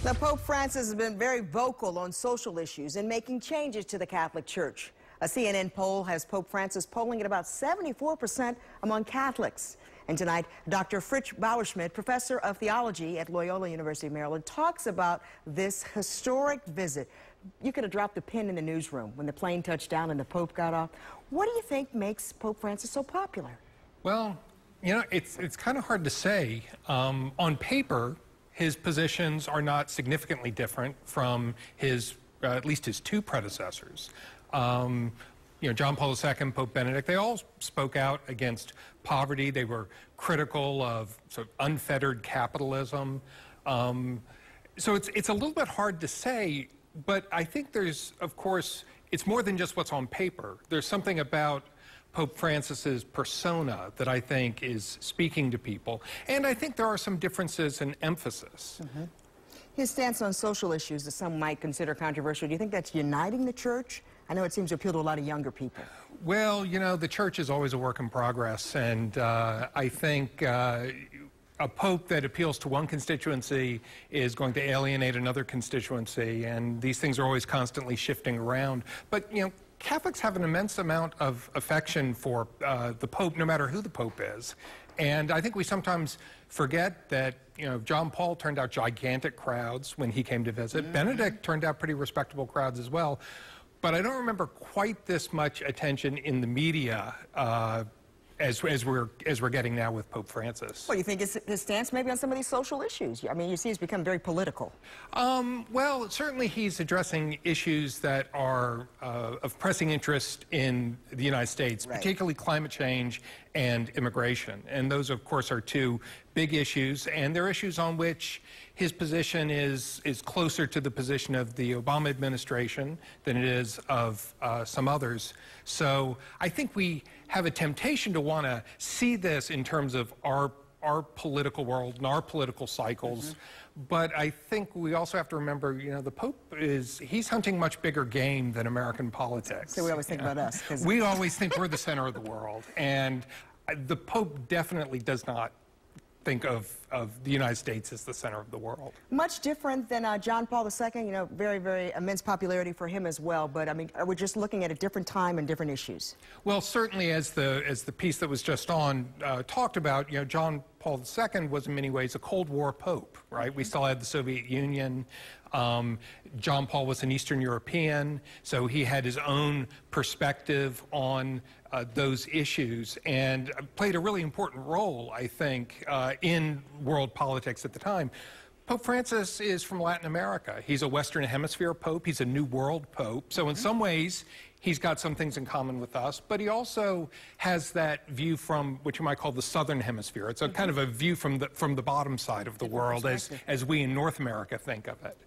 Now, Pope Francis has been very vocal on social issues and making changes to the Catholic Church. A CNN poll has Pope Francis polling at about 74% among Catholics. And tonight, Dr. Fritz Bauerschmidt, professor of theology at Loyola University, Maryland, talks about this historic visit. You could have dropped a pin in the newsroom when the plane touched down and the Pope got off. What do you think makes Pope Francis so popular? Well, you know, it's kind of hard to say. On paper, his positions are not significantly different from his, at least his two predecessors. You know, John Paul II, Pope Benedict, they all spoke out against poverty. They were critical of sort of unfettered capitalism. So it's a little bit hard to say, but I think there's, of course, it's more than just what's on paper. There's something about Pope Francis's persona that I think is speaking to people. And I think there are some differences in emphasis. Mm-hmm. His stance on social issues that some might consider controversial, do you think that's uniting the church? I know it seems to appeal to a lot of younger people. Well, you know, the church is always a work in progress, and I think a pope that appeals to one constituency is going to alienate another constituency, and these things are always constantly shifting around. But, you know, Catholics have an immense amount of affection for the Pope, no matter who the Pope is. And I think we sometimes forget that, you know, John Paul turned out gigantic crowds when he came to visit. Mm-hmm. Benedict turned out pretty respectable crowds as well. But I don't remember quite this much attention in the media as we're getting now with Pope Francis. Well, you think his stance maybe on some of these social issues? I mean, you see he's become very political. Well, certainly he's addressing issues that are of pressing interest in the United States, right, particularly climate change and immigration. And those, of course, are two big issues, and they're issues on which his position is closer to the position of the Obama administration than it is of some others. So I think we have a temptation to want to see this in terms of our political world and our political cycles. Mm-hmm. But I think we also have to remember, you know, the Pope he's hunting much bigger game than American politics. So we always think about us. We always think we're the center of the world. And the Pope definitely does not think of the United States as the center of the world. Much different than John Paul II, you know, very, very immense popularity for him as well. But I mean, we're just looking at a different time and different issues. Well, certainly as the piece that was just on talked about, you know, John Paul II was in many ways a Cold War Pope, right? We still had the Soviet Union. John Paul was an Eastern European, so he had his own perspective on those issues and played a really important role, I think, in world politics at the time. Pope Francis is from Latin America. He's a Western Hemisphere Pope. He's a New World Pope. So in some ways, he's got some things in common with us, but he also has that view from what you might call the Southern Hemisphere. It's a kind of a view from the bottom side of the world as we in North America think of it.